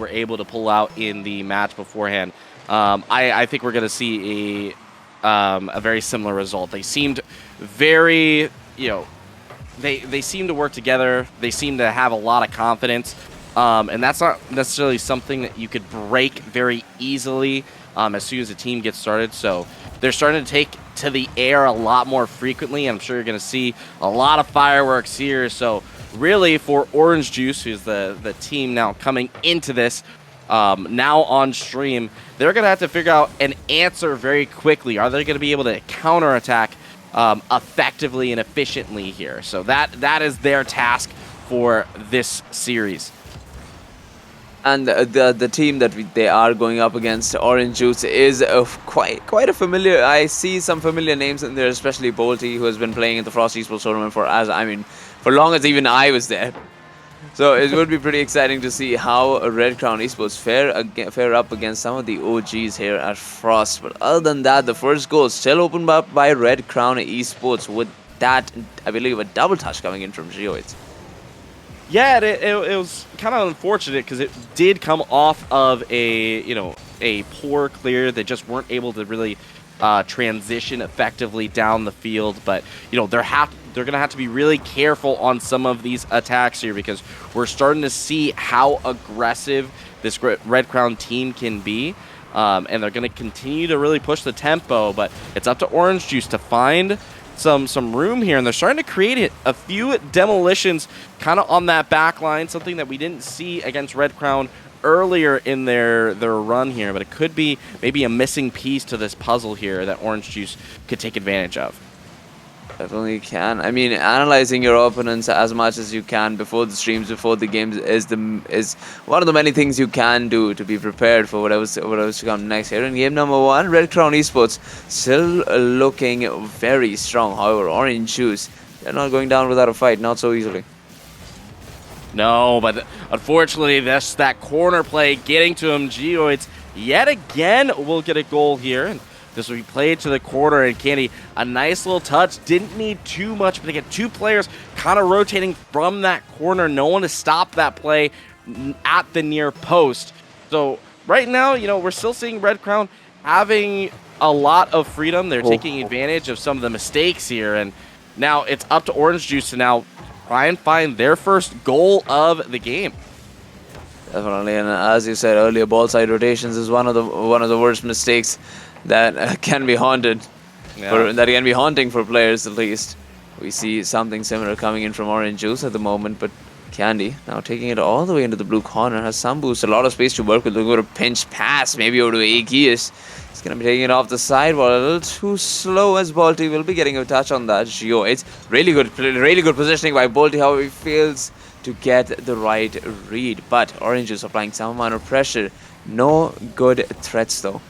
were able to pull out in the match beforehand. I think we're going to see a very similar result. They seemed very, they seem to work together. They seem to have a lot of confidence, and that's not necessarily something that you could break very easily as soon as the team gets started. So they're starting to take to the air a lot more frequently, and I'm sure you're going to see a lot of fireworks here. So really, for Orange Juice, who's the team now coming into this, now on stream, they're going to have to figure out an answer very quickly. Are they going to be able to counterattack effectively and efficiently here? So that is their task for this series. And the team that they are going up against, Orange Juice, is quite a familiar. I see some familiar names in there, especially Bolty, who has been playing in the Frost Esports tournament for long as even I was there. So it would be pretty exciting to see how Red Crown Esports fare up against some of the OGs here at Frost. But other than that, the first goal is still opened up by Red Crown Esports, with that, I believe, a double touch coming in from Geoids. Yeah, it was kind of unfortunate because it did come off of a poor clear. They just weren't able to really transition effectively down the field. But they're going to have to be really careful on some of these attacks here, because we're starting to see how aggressive this Red Crown team can be. And they're going to continue to really push the tempo, but it's up to Orange Juice to find some room here, and they're starting to create a few demolitions kind of on that back line, something that we didn't see against Red Crown earlier in their run here, but it could be maybe a missing piece to this puzzle here that Orange Juice could take advantage of. Definitely can. I mean, analyzing your opponents as much as you can before the streams, before the games, is one of the many things you can do to be prepared for whatever's to come next here. In game number 1, Red Crown Esports still looking very strong. However, Orange Juice, they're not going down without a fight, not so easily. No, but unfortunately, that corner play getting to him. Geoids yet again will get a goal here, and this will be played to the corner, and Candy, a nice little touch. Didn't need too much, but they get two players kind of rotating from that corner. No one to stop that play at the near post. So right now, we're still seeing Red Crown having a lot of freedom. They're taking advantage of some of the mistakes here, and now it's up to Orange Juice to now try and find their first goal of the game. Definitely, and as you said earlier, ball side rotations is one of the worst mistakes that can be haunted, that can be haunting for players at least. We see something similar coming in from Orange Juice at the moment, but Candy now taking it all the way into the blue corner, has some boost, a lot of space to work with. Look at a pinch pass, maybe over to Aegeus. He's going to be taking it off the sidewall, a little too slow, as Bolty will be getting a touch on that. It's really good positioning by Bolty, how he fails to get the right read. But Orange Juice applying some amount of pressure. No good threats though.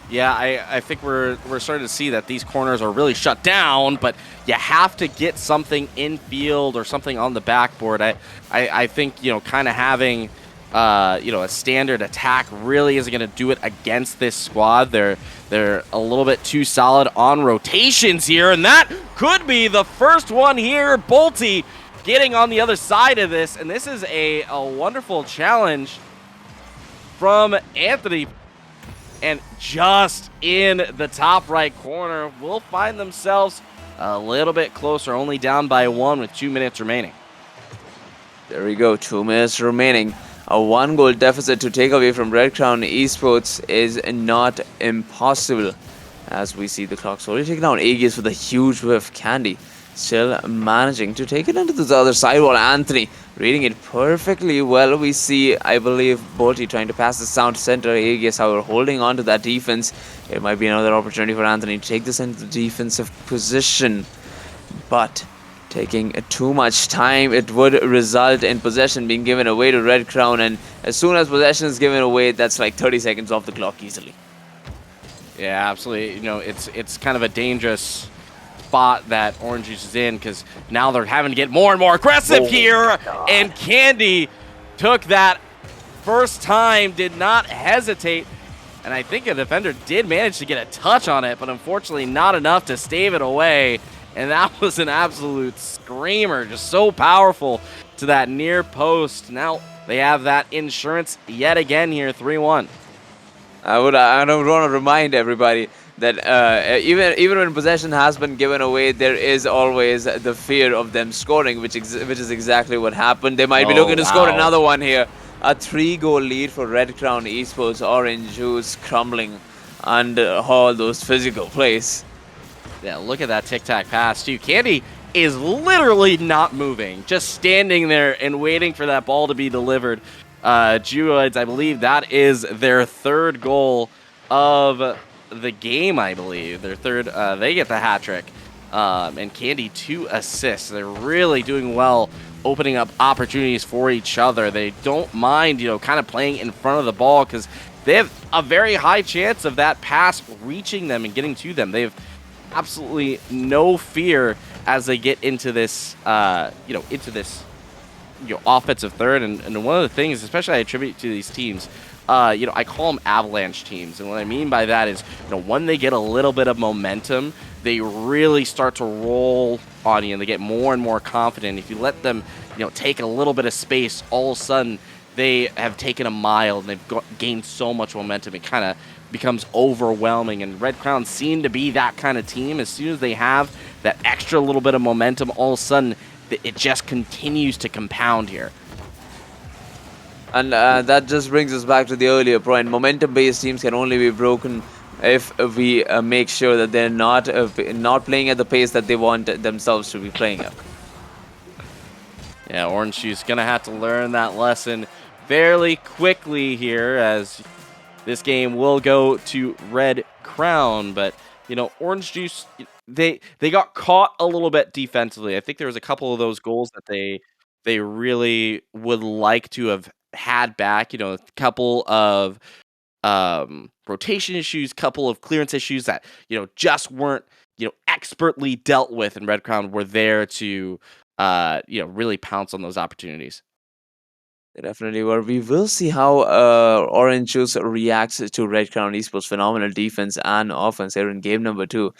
Yeah, I think we're starting to see that these corners are really shut down, but you have to get something in field or something on the backboard. I think kind of having a standard attack really isn't going to do it against this squad. They're a little bit too solid on rotations here, and that could be the first one here. Bolty getting on the other side of this, and this is a wonderful challenge from Anthony. And just in the top right corner, will find themselves a little bit closer, only down by 1 with 2 minutes remaining. There we go, 2 minutes remaining. A 1-goal deficit to take away from Red Crown Esports is not impossible. As we see the clock slowly taking down, Aegis with a huge whiff. Candy still managing to take it into the other sidewall. Anthony reading it perfectly well. We see, I believe, Bolty trying to pass the sound center. Aegis, however, holding on to that defense. It might be another opportunity for Anthony to take this into the defensive position. But taking too much time, it would result in possession being given away to Red Crown. And as soon as possession is given away, that's like 30 seconds off the clock easily. Yeah, absolutely. It's kind of a dangerous spot that Orange Juice is in, because now they're having to get more and more aggressive here. And Candy took that first time, did not hesitate. And I think a defender did manage to get a touch on it, but unfortunately not enough to stave it away. And that was an absolute screamer, just so powerful to that near post. Now they have that insurance yet again here, 3-1. I would want to remind everybody that even when possession has been given away, there is always the fear of them scoring, which is exactly what happened. They might be Oh, looking to score wow. another one here. A 3-goal lead for Red Crown Esports. Orange Juice crumbling under all those physical plays. Yeah, look at that tic-tac pass, too. Candy is literally not moving, just standing there and waiting for that ball to be delivered. Druids, I believe that is their third goal of the game, I believe. Their third, they get the hat trick. And Candy 2 assists. They're really doing well, opening up opportunities for each other. They don't mind, kind of playing in front of the ball because they have a very high chance of that pass reaching them and getting to them. They have absolutely no fear as they get into this, offensive third. And one of the things, especially I attribute to these teams, I call them avalanche teams. And what I mean by that is, when they get a little bit of momentum, they really start to roll on you and they get more and more confident. If you let them, take a little bit of space, all of a sudden they have taken a mile and they've gained so much momentum. It kind of becomes overwhelming, and Red Crown seem to be that kind of team. As soon as they have that extra little bit of momentum, all of a sudden it just continues to compound here. And that just brings us back to the earlier point. Momentum-based teams can only be broken if we make sure that they're not playing at the pace that they want themselves to be playing at. Yeah, Orange Juice going to have to learn that lesson fairly quickly here, as this game will go to Red Crown. But, Orange Juice, they got caught a little bit defensively. I think there was a couple of those goals that they really would like to have had back. A couple of rotation issues, couple of clearance issues that, just weren't, expertly dealt with, and Red Crown were there to, really pounce on those opportunities. They definitely were. We will see how Orange Juice reacts to Red Crown Esports' phenomenal defense and offense here in game number 2.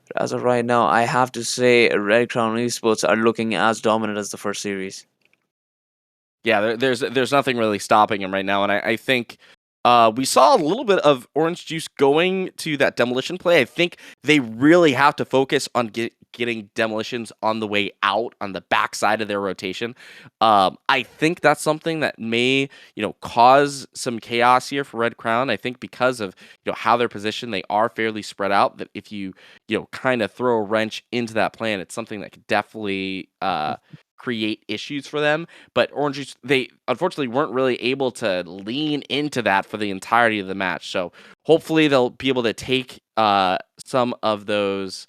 But as of right now, I have to say Red Crown Esports are looking as dominant as the first series. Yeah, there's nothing really stopping him right now, and I think we saw a little bit of Orange Juice going to that demolition play. I think they really have to focus on getting demolitions on the way out, on the backside of their rotation. I think that's something that may, cause some chaos here for Red Crown. I think because of, how they're positioned, they are fairly spread out. That if you, kind of throw a wrench into that plan, it's something that could definitely create issues for them. But Orange Juice, they unfortunately weren't really able to lean into that for the entirety of the match. So hopefully they'll be able to take some of those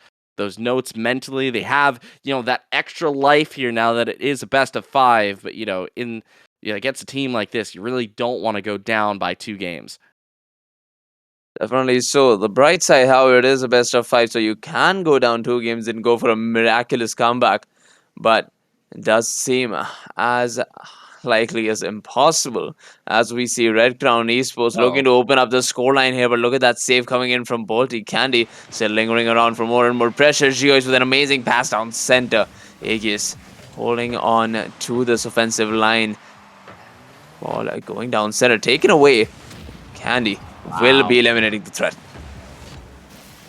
notes mentally. They have, that extra life here now that it is a best of 5. But against a team like this, you really don't want to go down by 2 games. Definitely so. The bright side, however, it is a best of 5, so you can go down 2 games and go for a miraculous comeback. But it does seem as likely as impossible, as we see Red Crown Esports looking Oh, to open up the scoreline here. But look at that save coming in from Bolty. Candy still lingering around for more and more pressure. Geois with an amazing pass down center. Aegis holding on to this offensive line. Ball going down center, taken away. Candy will wow. be eliminating the threat.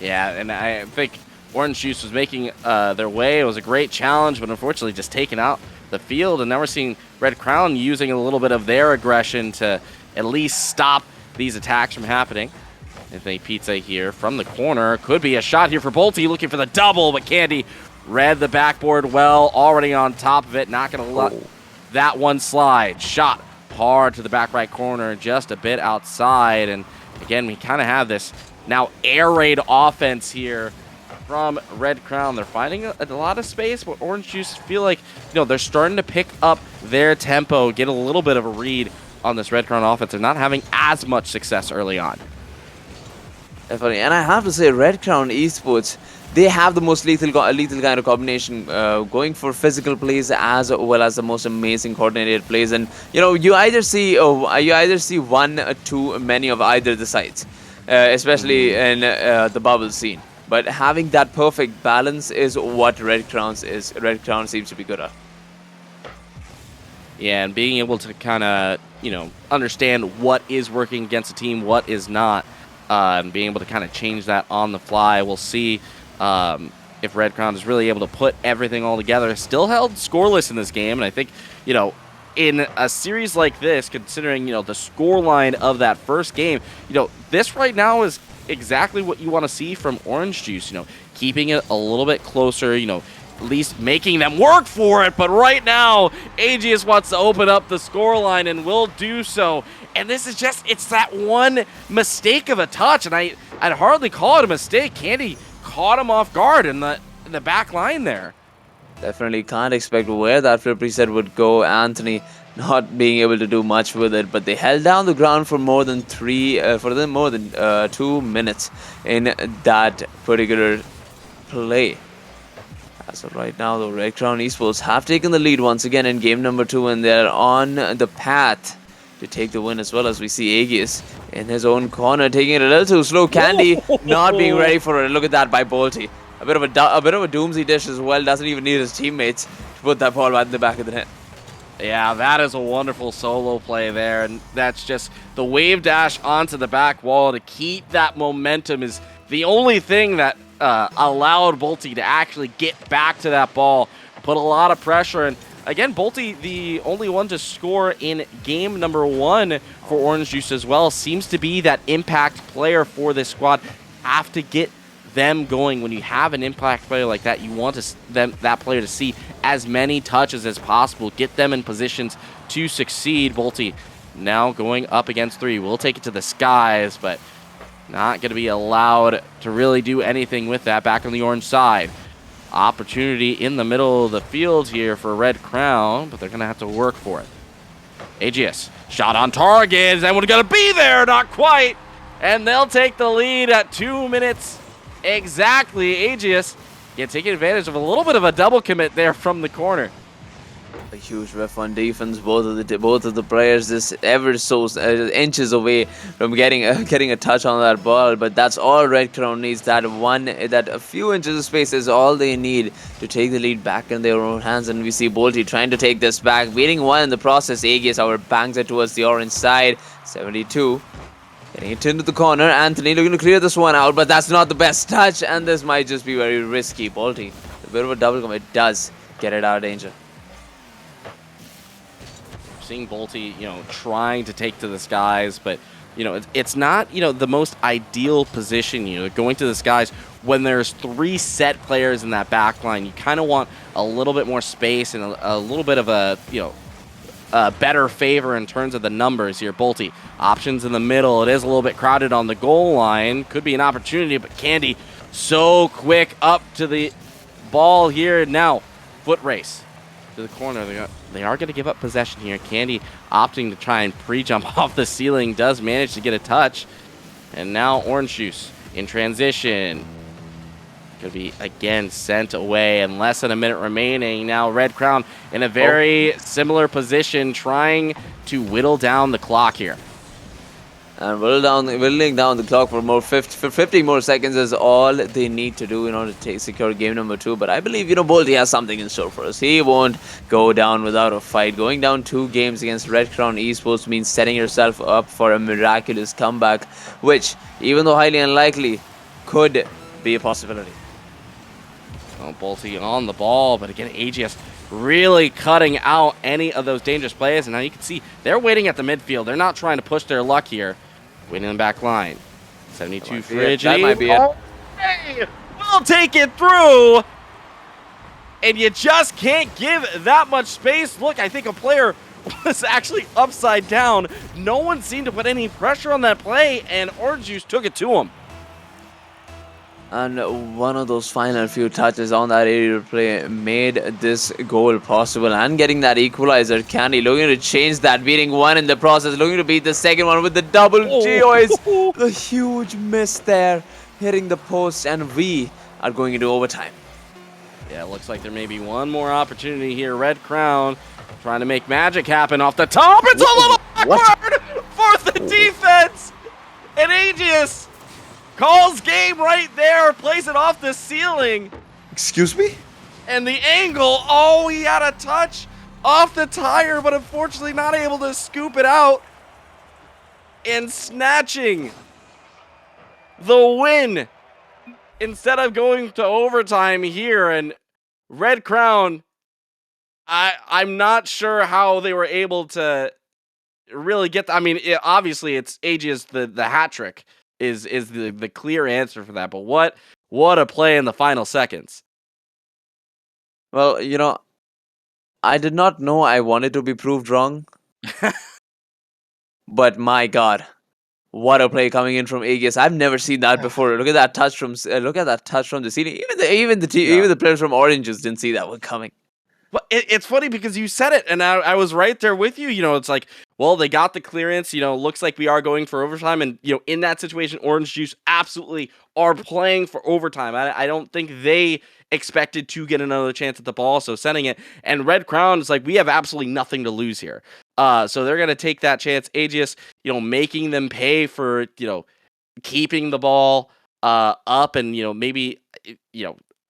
Yeah, and I think Orange Juice was making their way. It was a great challenge, but unfortunately just taken out the field. And now we're seeing Red Crown using a little bit of their aggression to at least stop these attacks from happening. Anthony Pizza here from the corner. Could be a shot here for Bolty, looking for the double, but Candy read the backboard well, already on top of it. Not going to let that one slide. Shot hard to the back right corner, just a bit outside. And again, we kind of have this now air raid offense here from Red Crown. They're finding a lot of space, but Orange Juice feel like, they're starting to pick up their tempo, get a little bit of a read on this Red Crown offense. They're not having as much success early on. Definitely. And I have to say, Red Crown Esports, they have the most lethal kind of combination, going for physical plays as well as the most amazing coordinated plays. And you either see one or too many of either the sides, especially in the bubble scene. But having that perfect balance is what Red Crown seems to be good at. and being able to kind of, understand what is working against a team, what is not, and being able to kind of change that on the fly. We'll see if Red Crown is really able to put everything all together. Still held scoreless in this game, and I think, in a series like this, considering, the scoreline of that first game, this right now is exactly what you want to see from Orange Juice, keeping it a little bit closer, at least making them work for it. But right now, Aegis wants to open up the scoreline and will do so. And this is it's that one mistake of a touch, and I'd hardly call it a mistake. Candy caught him off guard in the back line there. Definitely can't expect where that flip reset would go. Anthony not being able to do much with it, but they held down the ground for more than 2 minutes in that particular play. As of right now, the Red Crown Esports have taken the lead once again in game number 2, and they're on the path to take the win, as well as we see Aegis in his own corner taking it a little too slow. Candy not being ready for it. Look at that by Bolty. A bit of a doomsy dish as well. Doesn't even need his teammates to put that ball right in the back of the net. Yeah, that is a wonderful solo play there, and that's just the wave dash onto the back wall to keep that momentum is the only thing that allowed Bolty to actually get back to that ball, put a lot of pressure. And again, Bolty, the only one to score in game number 1 for Orange Juice as well, seems to be that impact player for this squad. Have to get them going. When you have an impact player like that, you want that player to see as many touches as possible, get them in positions to succeed. Bolty now going up against 3. We'll take it to the skies, but not going to be allowed to really do anything with that. Back on the orange side, opportunity in the middle of the field here for Red Crown, but they're going to have to work for it. Aegis, shot on target. Is anyone going to be there? Not quite. And they'll take the lead at 2 minutes exactly. Aegis taking advantage of a little bit of a double commit there from the corner. A huge ref on defense. Both of the players just ever so inches away from getting a touch on that ball. But that's all Red Crown needs. That a few inches of space is all they need to take the lead back in their own hands. And we see Bolty trying to take this back, beating one in the process. Aegis, bangs it towards the orange side. 72. Getting it into the corner. Anthony looking to clear this one out, but that's not the best touch, and this might just be very risky. Bolty, a bit of a double commit, does get it out of danger. Seeing Bolty, trying to take to the skies, but, it's not, the most ideal position, going to the skies when there's 3 set players in that back line. You kind of want a little bit more space and a little bit of a, better favor in terms of the numbers here. Bolty, options in the middle. It is a little bit crowded on the goal line. Could be an opportunity, but Candy so quick up to the ball here. Now, foot race to the corner. They are going to give up possession here. Candy opting to try and pre-jump off the ceiling. Does manage to get a touch. And now Orange Juice in transition. Going to be, again, sent away, and less than a minute remaining. Now Red Crown in a very similar position, trying to whittle down the clock here. And whittling down the clock for 50 more seconds is all they need to do in order to secure game number 2. But I believe, Bolty has something in store for us. He won't go down without a fight. Going down 2 games against Red Crown Esports means setting yourself up for a miraculous comeback, which, even though highly unlikely, could be a possibility. Oh, Bolty on the ball, but again, Aegis really cutting out any of those dangerous plays. And now you can see they're waiting at the midfield. They're not trying to push their luck here. Waiting in the back line. 72 Frigid. That might be it. Oh, hey, we'll take it through. And you just can't give that much space. Look, I think a player was actually upside down. No one seemed to put any pressure on that play, and Orange Juice took it to him. And one of those final few touches on that aerial play made this goal possible. And getting that equalizer, Candy looking to change that, beating one in the process, looking to beat the second one with the double GOs. The huge miss there, hitting the post, and we are going into overtime. Yeah, it looks like there may be one more opportunity here. Red Crown trying to make magic happen off the top. It's a little backward for the defense. And Aegis calls game right there, plays it off the ceiling. Excuse me? And the angle, oh, he had a touch, off the tire, but unfortunately not able to scoop it out. And snatching the win instead of going to overtime here. And Red Crown, I'm not sure how they were able to really get. I mean, obviously it's Aegis the hat trick is the clear answer for that. But what a play in the final seconds. Well, I did not know I wanted to be proved wrong, but my God, what a play coming in from Aegis! I've never seen that before. Look at that touch from the ceiling. Yeah. Even the players from Oranges didn't see that one coming. Well, it's funny because you said it, and I was right there with you. It's like, well, they got the clearance. Looks like we are going for overtime, and in that situation, Orange Juice absolutely are playing for overtime. I don't think they expected to get another chance at the ball, so sending it. And Red Crown is like, we have absolutely nothing to lose here. So they're gonna take that chance. Aegis, making them pay for keeping the ball up, and maybe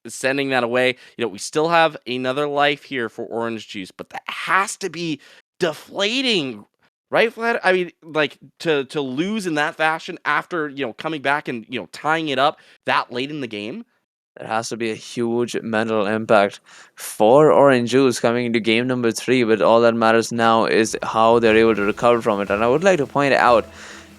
sending that away. We still have another life here for Orange Juice, but that has to be deflating, right, Vlad? I mean, like to lose in that fashion after coming back and tying it up that late in the game. There has to be a huge mental impact for Orange Juice coming into game number 3, but all that matters now is how they're able to recover from it. And I would like to point out,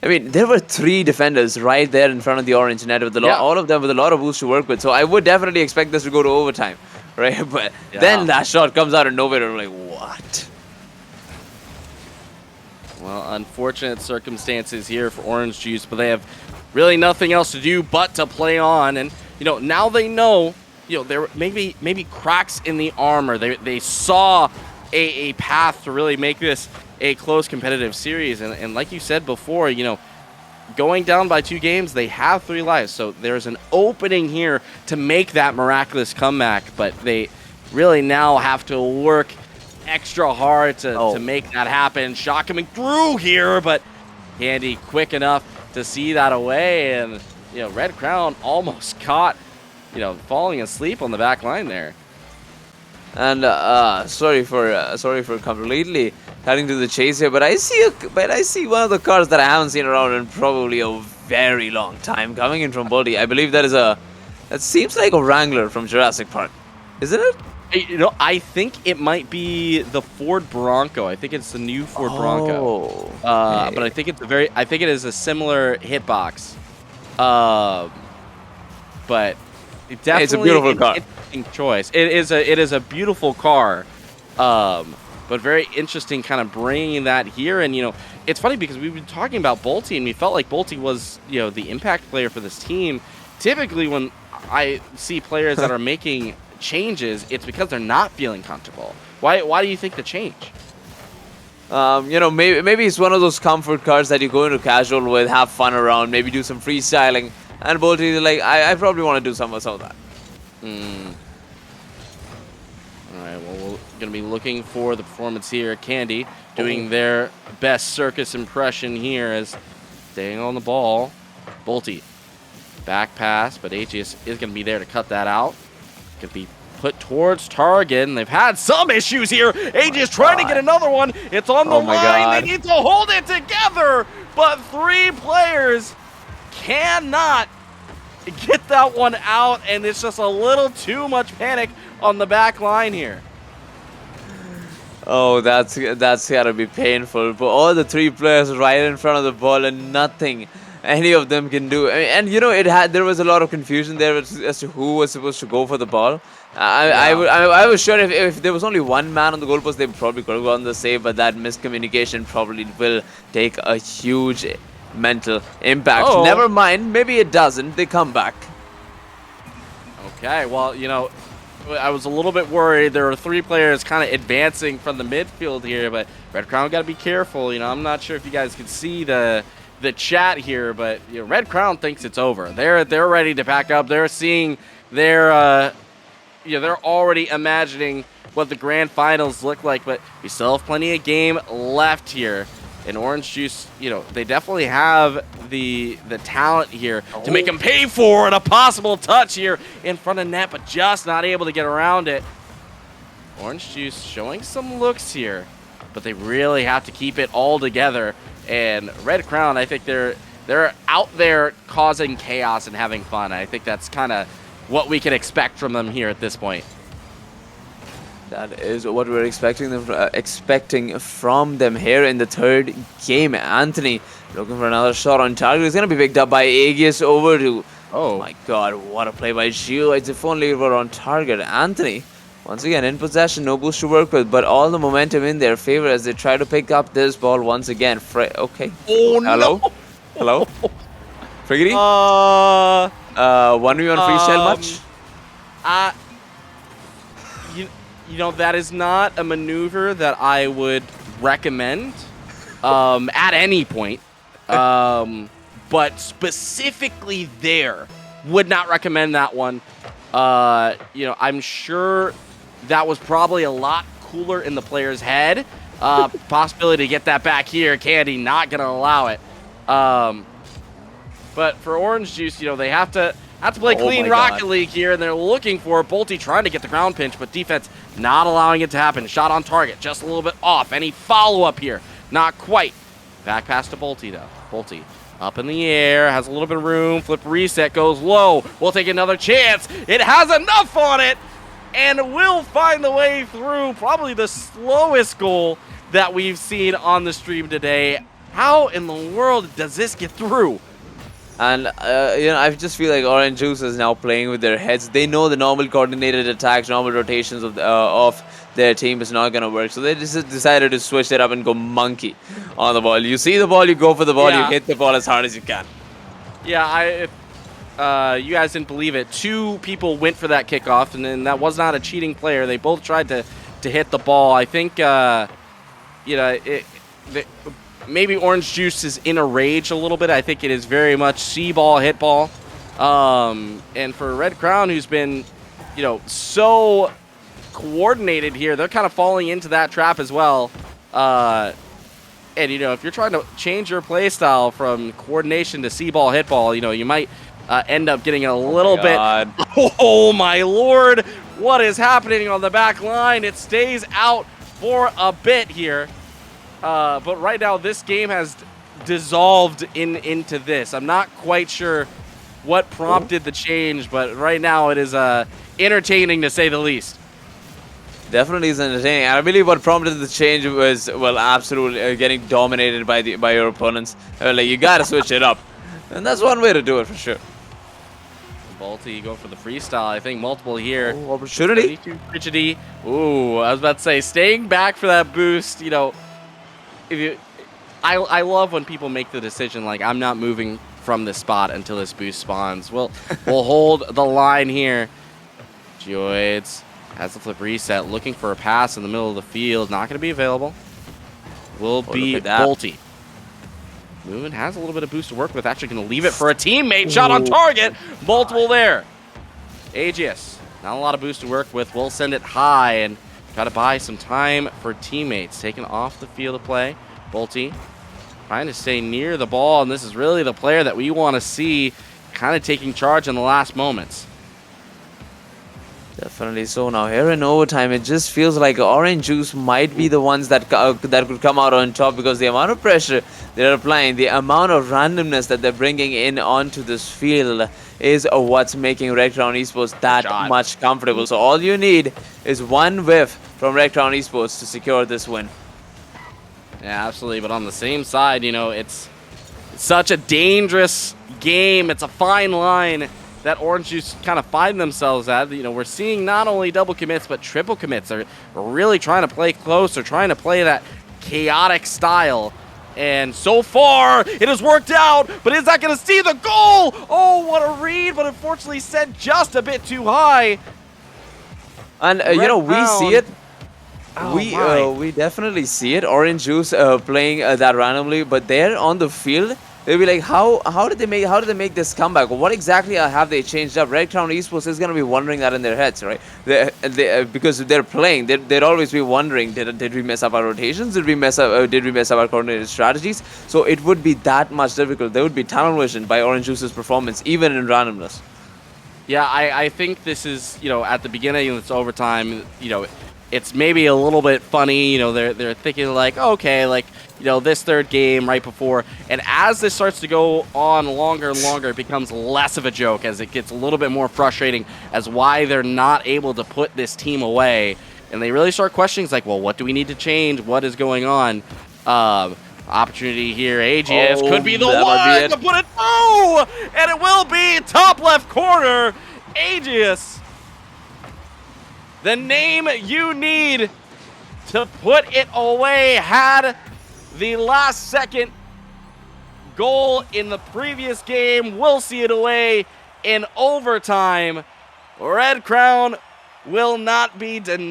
I mean, there were 3 defenders right there in front of the orange net with Yeah. all of them with a lot of boost to work with. So I would definitely expect this to go to overtime, right? But then that shot comes out of nowhere and I'm like, what? Well, unfortunate circumstances here for Orange Juice, but they have really nothing else to do but to play on. And now they know there maybe cracks in the armor. They saw a path to really make this a close competitive series, and like you said before, going down by 2 games, they have 3 lives, so there's an opening here to make that miraculous comeback, but they really now have to work extra hard to make that happen. Shot coming through here, but Candy quick enough to see that away, and Red Crown almost caught falling asleep on the back line there. And sorry for completely cutting to the chase here, but I see one of the cars that I haven't seen around in probably a very long time coming in from Bolty. I believe that seems like a Wrangler from Jurassic Park, isn't it? I think it might be the Ford Bronco. I think it's the new Ford Bronco. But I think it is a similar hitbox. But definitely it's a beautiful car. Interesting choice. It is a beautiful car. But very interesting kind of bringing that here. And, it's funny because we've been talking about Bolty, and we felt like Bolty was, the impact player for this team. Typically, when I see players that are making changes, it's because they're not feeling comfortable. Why do you think the change? Maybe it's one of those comfort cars that you go into casual with, have fun around, maybe do some freestyling, and Bolty is like, I probably want to do some of that. Alright, well, we're going to be looking for the performance here. Candy doing their best circus impression here as staying on the ball. Bolty, back pass, but Aegis is going to be there to cut that out. Could be put towards target, and they've had some issues here. Aegis trying to get another one. It's on the line. God. They need to hold it together, but 3 players cannot get that one out, and it's just a little too much panic on the back line here. Oh, that's gotta be painful. But all the 3 players right in front of the ball, and nothing any of them can do. And there was a lot of confusion there as to who was supposed to go for the ball. I was sure if there was only one man on the goalpost, they probably could have gone the save, but that miscommunication probably will take a huge mental impact. Never mind, maybe it doesn't. They come back. Okay, well, I was a little bit worried. There were 3 players kind of advancing from the midfield here, but Red Crown got to be careful. I'm not sure if you guys can see the chat here, but Red Crown thinks it's over. They're ready to pack up. They're seeing they're already imagining what the grand finals look like, but we still have plenty of game left here. And Orange Juice, they definitely have the talent here to make them pay for it. A possible touch here in front of net, but just not able to get around it. Orange Juice showing some looks here, but they really have to keep it all together. And Red Crown, I think they're out there causing chaos and having fun. I think that's kind of what we can expect from them here at this point. That is what we're expecting from them here in the third game. Anthony looking for another shot on target. It's going to be picked up by Aegis over to... Oh my god, what a play by Gio. It's if only we were on target. Anthony, once again, in possession, no boost to work with, but all the momentum in their favor as they try to pick up this ball once again. Okay. Oh, hello? no. Hello? Friggity? 1v1 freestyle much? You know, that is not a maneuver that I would recommend at any point. But specifically there, would not recommend that one. You know, I'm sure that was probably a lot cooler in the player's head. Possibility to get that back here. Candy not going to allow it. But for Orange Juice, you know, they have to play clean Rocket League here, and they're looking for Bolty trying to get the ground pinch, but defense not allowing it to happen. Shot on target, just a little bit off. Any follow-up here? Not quite. Back pass to Bolty, though. Bolty up in the air, has a little bit of room. Flip reset, goes low. We'll take another chance. It has enough on it, and will find the way through. Probably the slowest goal that we've seen on the stream today. How in the world does this get through? And, you know, I just feel like Orange Juice is now playing with their heads. They know the normal coordinated attacks, normal rotations of their team is not going to work. So they just decided to switch it up and go monkey on the ball. You see the ball, you go for the ball, you hit the ball as hard as you can. Yeah, if you guys didn't believe it, 2 people went for that kickoff, and then that was not a cheating player. They both tried to hit the ball. I think, you know, maybe Orange Juice is in a rage a little bit. I think it is very much see ball, hit ball. And for Red Crown, who's been, you know, so coordinated here, they're kind of falling into that trap as well. And, you know, if you're trying to change your play style from coordination to see ball, hit ball, you know, you might end up getting a little bit. Oh, my Lord. What is happening on the back line? It stays out for a bit here. But right now, this game has dissolved into this. I'm not quite sure what prompted the change, but right now it is entertaining to say the least. Definitely is entertaining. I believe what prompted the change was, well, absolutely getting dominated by your opponents. Like, you gotta switch it up, and that's one way to do it for sure. Bolty go for the freestyle. I think multiple here. Oh, opportunity. Rigidity. Ooh, I was about to say, staying back for that boost. You know. I love when people make the decision like, I'm not moving from this spot until this boost spawns. We'll hold the line here. Geoids has the flip reset, looking for a pass in the middle of the field. Not going to be available. Will be Bolty. Movement has a little bit of boost to work with. Actually going to leave it for a teammate. Shot on target. Multiple there. Aegis, not a lot of boost to work with. We'll send it high and got to buy some time for teammates. Taken off the field of play. Bolty trying to stay near the ball, and this is really the player that we want to see kind of taking charge in the last moments. Definitely so. Now here in overtime, it just feels like Orange Juice might be the ones that could come out on top, because the amount of pressure they're applying, the amount of randomness that they're bringing in onto this field is what's making Red Crown Esports that much comfortable. So all you need is one whiff from Red Crown Esports to secure this win. Yeah, absolutely. But on the same side, you know, it's such a dangerous game. It's a fine line that Orange Juice kind of find themselves at. You know, we're seeing not only double commits, but triple commits. They're really trying to play close. They're trying to play that chaotic style. And so far, it has worked out. But is that going to see the goal? Oh, what a read. But unfortunately, set just a bit too high. And, you know, we see it. We definitely see it. Orange Juice playing that randomly, but they're on the field. They'll be like, how did they make this comeback? What exactly have they changed up? Red Crown Esports is gonna be wondering that in their heads, right? Because they're playing, they'd always be wondering, did we mess up our rotations? Did we mess up our coordinated strategies? So it would be that much difficult. There would be tunnel vision by Orange Juice's performance, even in randomness. Yeah, I think this is, you know, at the beginning, it's overtime, you know, it's maybe a little bit funny. You know, they're thinking like, okay, like, you know, this third game right before. And as this starts to go on longer and longer, it becomes less of a joke as it gets a little bit more frustrating as why they're not able to put this team away. And they really start questioning, like, well, what do we need to change? What is going on? Opportunity here. AGS could be the one to put it through! And it will be top left corner. AGS, the name you need to put it away, had the last second goal in the previous game. We'll see it away in overtime. Red Crown will not be denied.